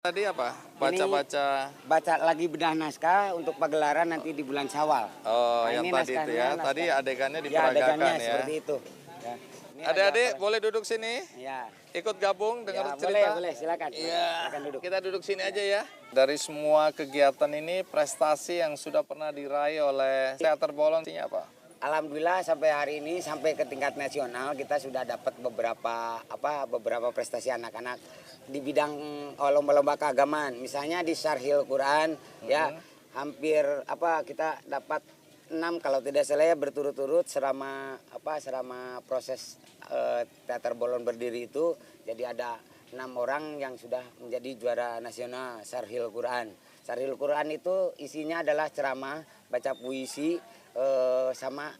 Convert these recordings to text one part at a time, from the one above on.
Tadi apa? Baca-baca. Baca lagi bedah naskah untuk pagelaran nanti di bulan Syawal. Oh, Nah, yang ini tadi itu ya. naskah. Tadi adegannya Ya, diperagakan adegannya ya. seperti itu. Ya. Ini Adik-adik ada boleh duduk sini? Ya. Ikut gabung dengar Ya, cerita? boleh, silakan. Iya. Silakan duduk. Kita duduk sini aja ya. Dari semua kegiatan ini, prestasi yang sudah pernah diraih oleh Teater Bolon ini apa? Alhamdulillah sampai hari ini sampai ke tingkat nasional kita sudah dapat beberapa prestasi anak-anak di bidang lomba-lomba keagamaan. Misalnya di Syarhil Quran ya hampir kita dapat 6 kalau tidak salah ya berturut-turut selama proses Teater Bolon berdiri itu. Jadi ada 6 orang yang sudah menjadi juara nasional Syarhil Quran. Syarhil Quran itu isinya adalah ceramah, baca puisi, sama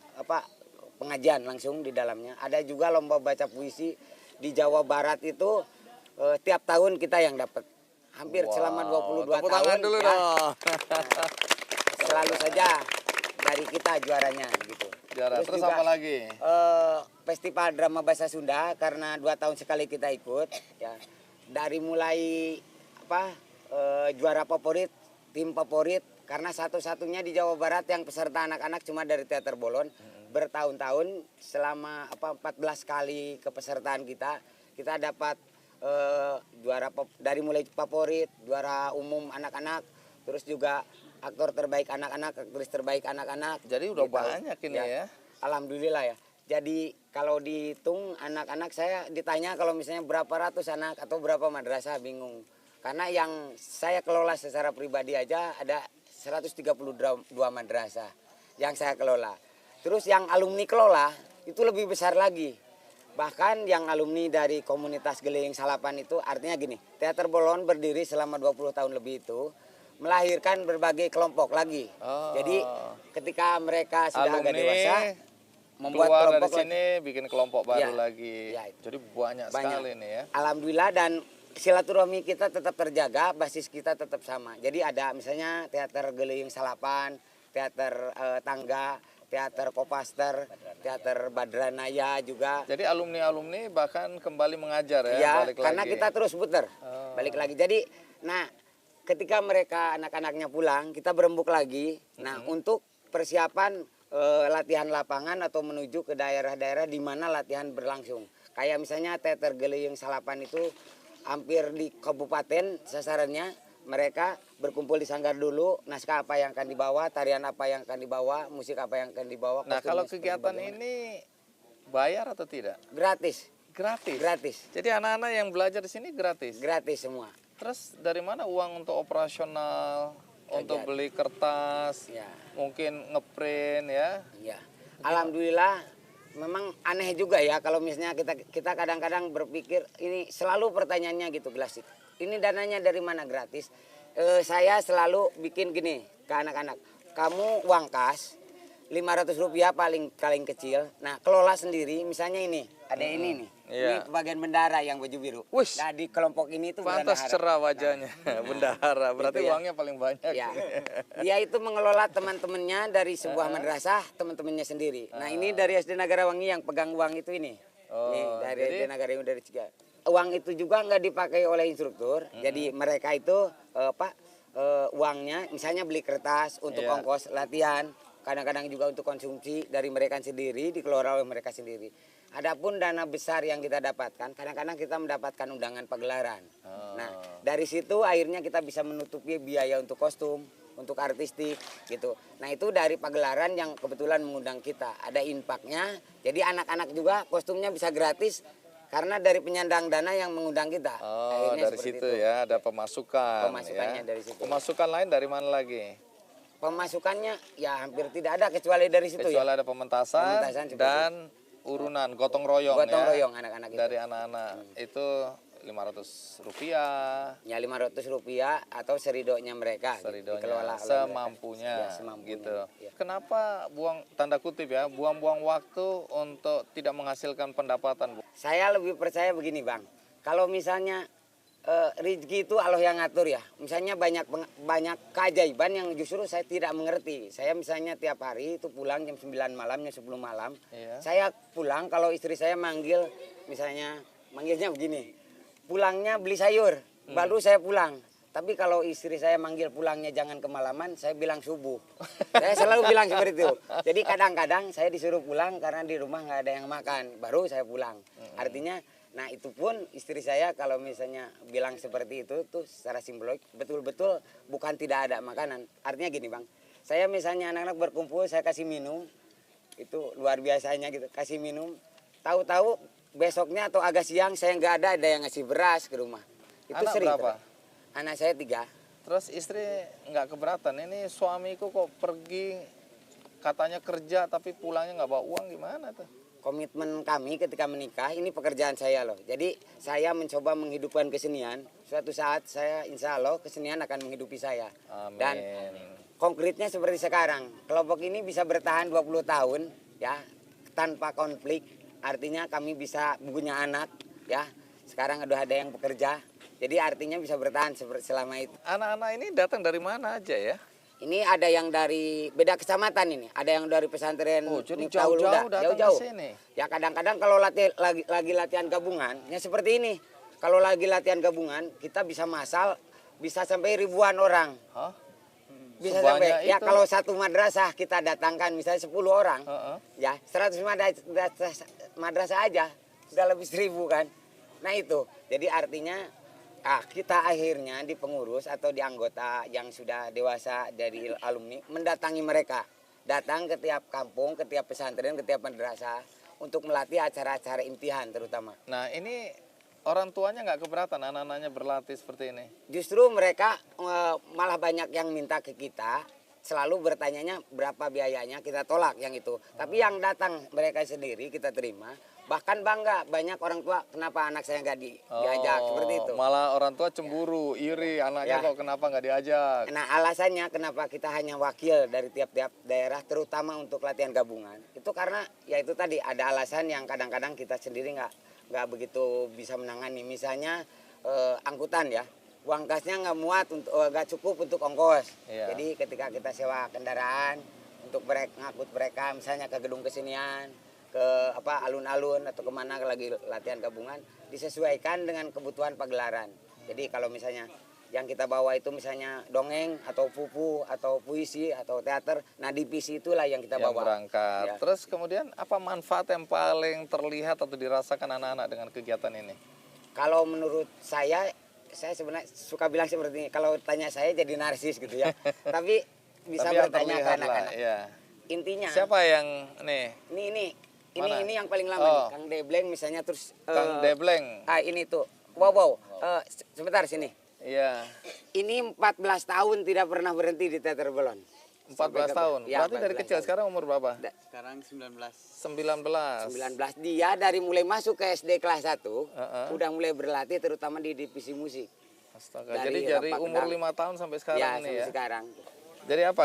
pengajian langsung di dalamnya. Ada juga lomba baca puisi di Jawa Barat itu tiap tahun kita yang dapat. Hampir selama 22 tepuk tahun. tangan dulu ya. dong. Selalu saja dari kita juaranya gitu. Terus juga, apa lagi? Festival Drama Bahasa Sunda karena 2 tahun sekali kita ikut ya. Dari mulai juara favorit, tim favorit karena satu-satunya di Jawa Barat yang peserta anak-anak cuma dari Teater Bolon. Bertahun-tahun selama 14 kali kepesertaan kita dapat juara dari mulai favorit, juara umum anak-anak, terus juga aktor terbaik anak-anak, aktris terbaik anak-anak. Jadi udah banyak ini ya. Alhamdulillah ya. Jadi kalau dihitung anak-anak saya ditanya kalau misalnya berapa ratus anak atau berapa madrasah bingung. Karena yang saya kelola secara pribadi aja ada 132 madrasah yang saya kelola. Terus yang alumni kelola itu lebih besar lagi. Bahkan yang alumni dari komunitas Geleyeng Salapan itu artinya gini, Teater Bolon berdiri selama 20 tahun lebih itu melahirkan berbagai kelompok lagi. Jadi ketika mereka sudah agak dewasa membuat keluar kelompok dari sini bikin kelompok baru Ya, lagi. ya, Jadi banyak sekali ini ya. Alhamdulillah dan silaturahmi kita tetap terjaga, basis kita tetap sama. Jadi ada misalnya Teater Geleyeng Salapan, Teater Tangga, Teater Kopaster, Teater Badranaya juga. Jadi alumni-alumni bahkan kembali mengajar ya, Ya, balik karena lagi. kita terus putar, balik lagi. Jadi, ketika mereka anak-anaknya pulang, kita berembuk lagi. Nah, untuk persiapan latihan lapangan atau menuju ke daerah-daerah di mana latihan berlangsung. Kayak misalnya Teater Geleyeng Salapan itu hampir di kabupaten sasarannya mereka berkumpul di sanggar dulu, naskah apa yang akan dibawa, tarian apa yang akan dibawa, musik apa yang akan dibawa. Nah, kalau kegiatan ini bayar atau tidak? Gratis. Gratis. Gratis. Jadi anak-anak yang belajar di sini gratis. Gratis semua. Terus dari mana uang untuk operasional, untuk beli kertas, mungkin ngeprint ya? Iya. Alhamdulillah. Memang aneh juga ya kalau misalnya kita kadang-kadang berpikir ini selalu pertanyaannya gitu Glasik. Ini dananya dari mana gratis? Saya selalu bikin gini ke anak-anak. Kamu uang kas 500 rupiah paling kecil. Nah kelola sendiri misalnya ini ada ini nih. Ini bagian bendahara yang baju biru. Wish. Nah di kelompok ini tuh pantas cerah wajahnya. Bendahara berarti gitu ya. uangnya paling banyak. Ya. Dia itu mengelola teman-temannya dari sebuah madrasah, teman-temannya sendiri. Nah ini dari SD Nagarawangi yang pegang uang itu ini. Ini dari SD Nagarawangi dari Ciga. Uang itu juga nggak dipakai oleh instruktur. Jadi mereka itu uangnya misalnya beli kertas untuk ongkos latihan. Kadang-kadang juga untuk konsumsi dari mereka sendiri, dikelola oleh mereka sendiri. Adapun dana besar yang kita dapatkan, kadang-kadang kita mendapatkan undangan pagelaran. Nah, dari situ akhirnya kita bisa menutupi biaya untuk kostum, untuk artistik gitu. Nah, itu dari pagelaran yang kebetulan mengundang kita. Ada impaknya, jadi anak-anak juga kostumnya bisa gratis karena dari penyandang dana yang mengundang kita. Oh, dari situ itu. Ya, ada pemasukan. Pemasukannya dari situ. Pemasukan lain dari mana lagi? Pemasukannya ya hampir tidak ada kecuali dari situ. Kecuali ada pementasan dan urunan gotong royong. Gotong royong anak-anak dari anak-anak itu 500 rupiah. Ya 500 rupiah atau seridonya mereka. Seridonya semampunya, gitu. Ya. Kenapa tanda kutip ya, buang-buang waktu untuk tidak menghasilkan pendapatan, Bu? Saya lebih percaya begini, Bang. Kalau misalnya rezeki itu Allah yang ngatur ya. Misalnya banyak keajaiban yang justru saya tidak mengerti. Saya misalnya tiap hari itu pulang jam 9 malam, jam 10 malam. Saya pulang kalau istri saya manggilnya begini. Pulangnya beli sayur, baru saya pulang. Tapi kalau istri saya manggil pulangnya jangan kemalaman, saya bilang subuh. Saya selalu bilang seperti itu. Jadi kadang-kadang saya disuruh pulang karena di rumah nggak ada yang makan, baru saya pulang. Artinya, nah itu pun istri saya kalau misalnya bilang seperti itu tuh secara simbolik betul-betul bukan tidak ada makanan. Artinya gini bang, saya misalnya anak-anak berkumpul saya kasih minum, itu luar biasanya gitu, kasih minum. Tahu-tahu besoknya atau agak siang saya nggak ada yang ngasih beras ke rumah. Itu Anak sering. berapa? Anak saya 3. Terus istri nggak keberatan, ini suamiku kok pergi katanya kerja tapi pulangnya nggak bawa uang, gimana tuh? Komitmen kami ketika menikah, ini pekerjaan saya loh. Jadi saya mencoba menghidupkan kesenian. Suatu saat saya insya Allah kesenian akan menghidupi saya. Amin. Dan konkretnya seperti sekarang, kelompok ini bisa bertahan 20 tahun ya tanpa konflik. Artinya kami bisa punya anak ya. Sekarang ada yang bekerja. Jadi artinya bisa bertahan selama itu. Anak-anak ini datang dari mana aja ya? Ini ada yang dari beda kecamatan ini, ada yang dari pesantren Jadi Miftahul jauh-jauh Huda, datang jauh-jauh. ke sini. Ya kadang-kadang kalau lagi latihan gabungan, ya seperti ini. Kalau lagi latihan gabungan, kita bisa masal, bisa sampai ribuan orang. Hah? Bisa Sebanyak sampai, ya itu? kalau satu madrasah kita datangkan misalnya 10 orang, ya 100 madrasah aja, sudah lebih 1000 kan. Nah itu, jadi artinya kita akhirnya di pengurus atau di anggota yang sudah dewasa dari alumni mendatangi mereka. Datang ke tiap kampung, ke tiap pesantren, ke tiap madrasah untuk melatih acara-acara imtihan terutama. Nah ini orang tuanya nggak keberatan anak-anaknya berlatih seperti ini? Justru mereka malah banyak yang minta ke kita, selalu bertanyanya berapa biayanya, kita tolak yang itu. Tapi yang datang mereka sendiri kita terima. Bahkan bangga, banyak orang tua kenapa anak saya nggak diajak seperti itu. Malah orang tua cemburu, iri anaknya kok kenapa nggak diajak. Nah alasannya kenapa kita hanya wakil dari tiap-tiap daerah terutama untuk latihan gabungan. Itu karena ya itu tadi ada alasan yang kadang-kadang kita sendiri nggak begitu bisa menangani. Misalnya angkutan ya, uang kasnya nggak muat, nggak cukup untuk ongkos. Iya. Jadi ketika kita sewa kendaraan untuk ngangkut mereka misalnya ke gedung kesenian, ke alun-alun atau kemana lagi latihan gabungan disesuaikan dengan kebutuhan pagelaran. Jadi kalau misalnya yang kita bawa itu misalnya dongeng atau pupu atau puisi atau teater, nah divisi itulah yang kita Yang bawa. berangkat. Ya. Terus kemudian apa manfaat yang paling terlihat atau dirasakan anak-anak dengan kegiatan ini? Kalau menurut saya sebenarnya suka bilang seperti ini. Kalau tanya saya jadi narsis gitu ya. Tapi bisa Tapi yang bertanya ke terlihat lah, anak-anak. ya. Intinya Siapa yang nih? Mana? Ini yang paling lama nih, Kang Debleng misalnya terus Kang Debleng. ini tuh. Wow. Sebentar sini. Iya. Ini 14 tahun tidak pernah berhenti di teater Belon. 14 tahun. Ya, Berarti dari 14 kecil. tahun. Sekarang umur berapa? Sekarang 19. 19. 19. Dia dari mulai masuk ke SD kelas 1 udah mulai berlatih terutama di divisi musik. Astaga. Dari Jadi Rapak umur Kendang. 5 tahun sampai sekarang Ya, ini sampai ya. sekarang. Jadi apa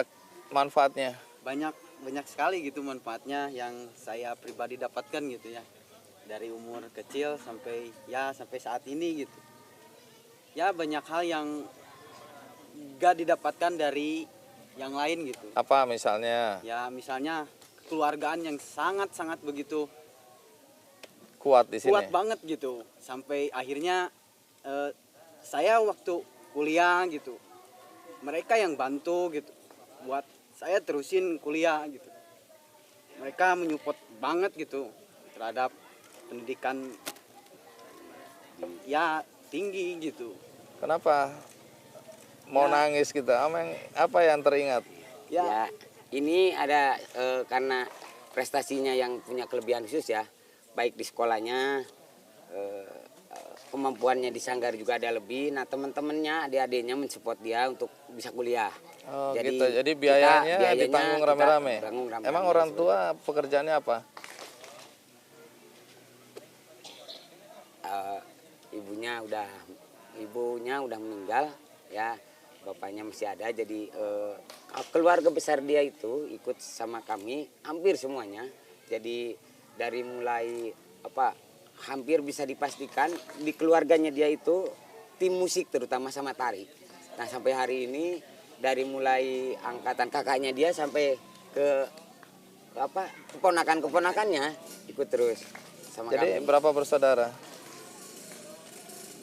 manfaatnya? Banyak sekali gitu manfaatnya yang saya pribadi dapatkan gitu ya. Dari umur kecil sampai saat ini gitu. Ya banyak hal yang gak didapatkan dari yang lain gitu. Apa misalnya? Ya misalnya kekeluargaan yang sangat begitu Kuat di sini. kuat banget gitu. Sampai akhirnya saya waktu kuliah gitu. Mereka yang bantu gitu buat saya terusin kuliah gitu. Mereka menyupport banget gitu terhadap pendidikan ya tinggi gitu. Kenapa mau nangis kita? Apa yang teringat? Ya, ini ada karena prestasinya yang punya kelebihan khusus ya. Baik di sekolahnya, kemampuannya di sanggar juga ada lebih. Nah teman-temannya, adik-adiknya mensupport dia untuk bisa kuliah. Oh gitu, jadi biayanya ditanggung kita rame-rame. tanggung rame-rame. Emang orang tua pekerjaannya apa? Ibunya udah meninggal ya, bapaknya masih ada. Jadi keluarga besar dia itu ikut sama kami hampir semuanya. Jadi dari mulai hampir bisa dipastikan di keluarganya dia itu tim musik terutama sama tari. Nah sampai hari ini dari mulai angkatan kakaknya dia sampai ke keponakan-keponakannya ikut terus sama Jadi kami. berapa bersaudara?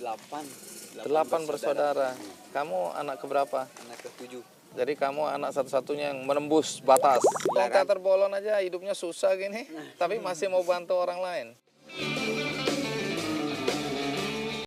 8 8 bersaudara. Kamu anak keberapa? Anak ke-7. Jadi kamu anak satu-satunya yang menembus batas. Yang teater bolon aja hidupnya susah gini, tapi masih mau bantu orang lain.